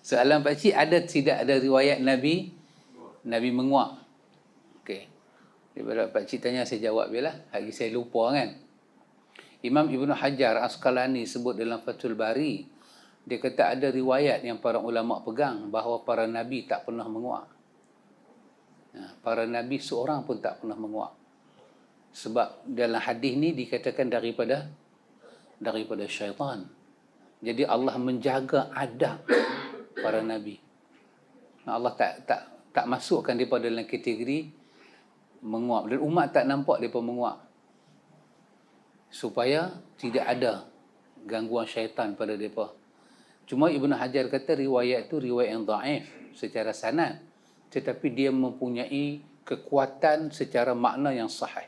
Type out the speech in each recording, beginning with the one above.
Soalan pakcik, ada tidak ada riwayat Nabi menguap? Okey. Daripada pakcik tanya, saya jawab je lah. Hari saya lupa kan. Imam Ibn Hajar Asqalani sebut dalam Fathul Bari, dia kata ada riwayat yang para ulama pegang bahawa para Nabi tak pernah menguap. Para Nabi seorang pun tak pernah menguap. Sebab dalam hadis ni dikatakan daripada syaitan. Jadi Allah menjaga adab para Nabi. Allah tak masukkan mereka dalam kategori menguap. Dan umat tak nampak mereka menguap. Supaya tidak ada gangguan syaitan pada mereka. Cuma Ibn Hajar kata riwayat itu riwayat yang dhaif secara sanad. Tetapi dia mempunyai kekuatan secara makna yang sahih.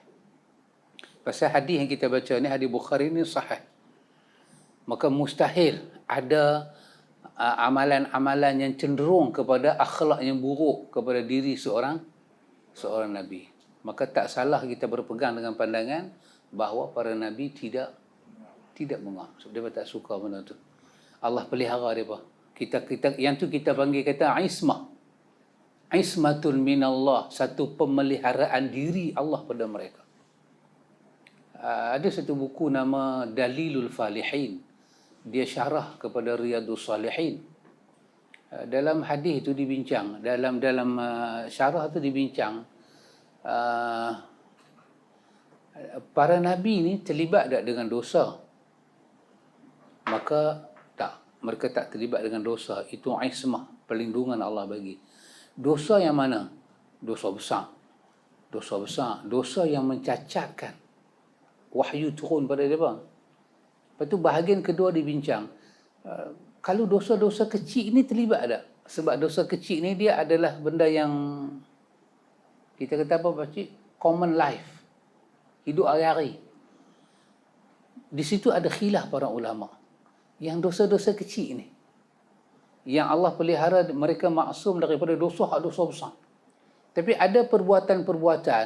Pasal hadis yang kita baca ni, hadis Bukhari ni sahih. Maka mustahil ada amalan-amalan yang cenderung kepada akhlak yang buruk kepada diri seorang Nabi. Maka tak salah kita berpegang dengan pandangan bahawa para Nabi tidak menguap. Sebab dia tak suka benda tu. Allah pelihara mereka. Yang tu kita panggil kata ismah. Ismatul minallah. Satu pemeliharaan diri Allah pada mereka. Ada satu buku nama Dalilul Falihin. Dia syarah kepada Riyadus Salihin. Dalam hadis itu dibincang, dalam syarah itu dibincang, para nabi ni terlibat tak dengan dosa? Maka tak, mereka tak terlibat dengan dosa. Itu ismah, perlindungan Allah bagi. Dosa yang mana? Dosa besar. Dosa yang mencacatkan wahyu turun pada mereka. Lepas tu bahagian kedua dibincang, kalau dosa-dosa kecil ni terlibat tak? Sebab dosa kecil ni dia adalah benda yang kita kata apa pakcik? Common life. Hidup hari-hari. Di situ ada khilaf para ulama. Yang dosa-dosa kecil ni, yang Allah pelihara mereka maksum daripada dosa besar. Tapi ada perbuatan-perbuatan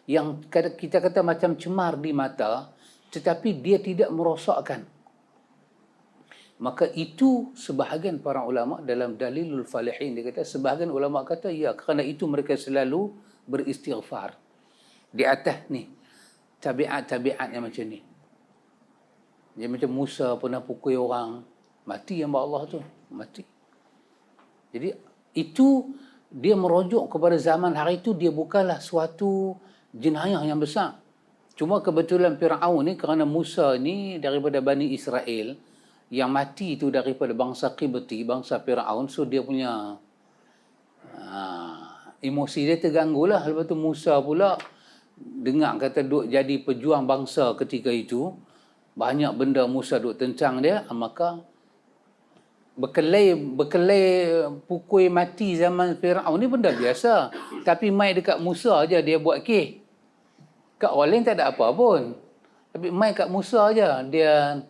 yang kita kata macam cemar di mata, tetapi dia tidak merosakkan. Maka itu sebahagian para ulama dalam Dalilul Falihin, dia kata sebahagian ulama kata ya, kerana itu mereka selalu beristighfar di atas ni tabiat-tabiat yang macam ni. Dia macam Musa pernah pukul orang, mati hamba Allah tu, mati. Jadi itu dia merujuk kepada zaman hari itu, dia bukanlah suatu jenayah yang besar. Cuma kebetulan Fir'aun ni, kerana Musa ni daripada Bani Israel, yang mati itu daripada bangsa Qibti, bangsa Fir'aun, so dia punya emosi dia terganggu lah. Lepas tu Musa pula dengar kata duk jadi pejuang bangsa ketika itu, banyak benda Musa duk tentang dia, maka berkelai pukul mati zaman Fir'aun ni benda biasa. Tapi mai dekat Musa aja dia buat kes. Kat orang lain tak ada apa pun. Tapi mai kat Musa aja dia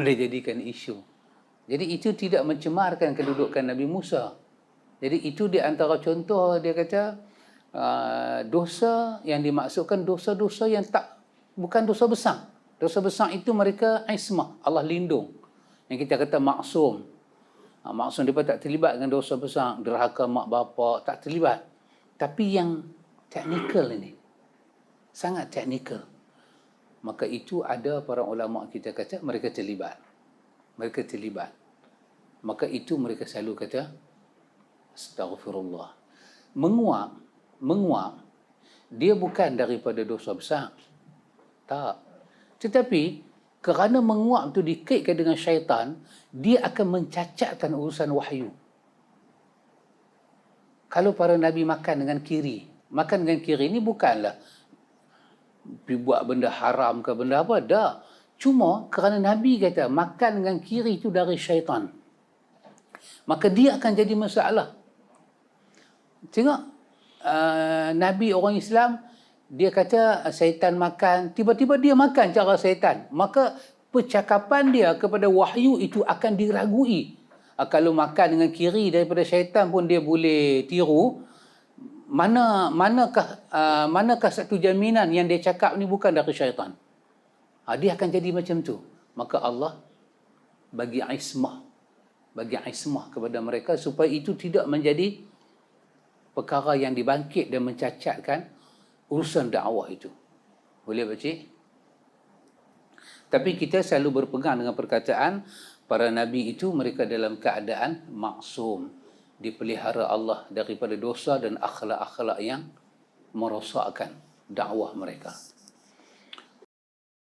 dia jadikan isu. Jadi itu tidak mencemarkan kedudukan Nabi Musa. Jadi itu di antara contoh dia kata dosa yang dimaksudkan dosa-dosa yang bukan dosa besar. Dosa besar itu mereka ismah, Allah lindung. Yang kita kata maksum. Maksum dia tak terlibat dengan dosa besar, derhaka mak bapak, tak terlibat. Tapi yang teknikal ini, sangat teknikal. Maka itu ada para ulama kita kata mereka terlibat. Maka itu mereka selalu kata astaghfirullah. Menguap dia bukan daripada dosa besar. Tak. Tetapi kerana menguap itu dikaitkan dengan syaitan, dia akan mencacatkan urusan wahyu. Kalau para nabi makan dengan kiri ini bukanlah buat benda haram ke benda apa, dah. Cuma kerana Nabi kata makan dengan kiri itu dari syaitan, maka dia akan jadi masalah. Tengok Nabi orang Islam, dia kata syaitan makan, tiba-tiba dia makan cara syaitan, maka percakapan dia kepada wahyu itu akan diragui. Kalau makan dengan kiri daripada syaitan pun dia boleh tiru, manakah satu jaminan yang dia cakap ni bukan dari syaitan? Dia akan jadi macam tu. Maka Allah bagi ismah, bagi ismah kepada mereka supaya itu tidak menjadi perkara yang dibangkit dan mencacatkan urusan dakwah itu. Boleh pakcik? Tapi kita selalu berpegang dengan perkataan para nabi itu mereka dalam keadaan maksum, dipelihara Allah daripada dosa dan akhlak-akhlak yang merosakkan dakwah mereka.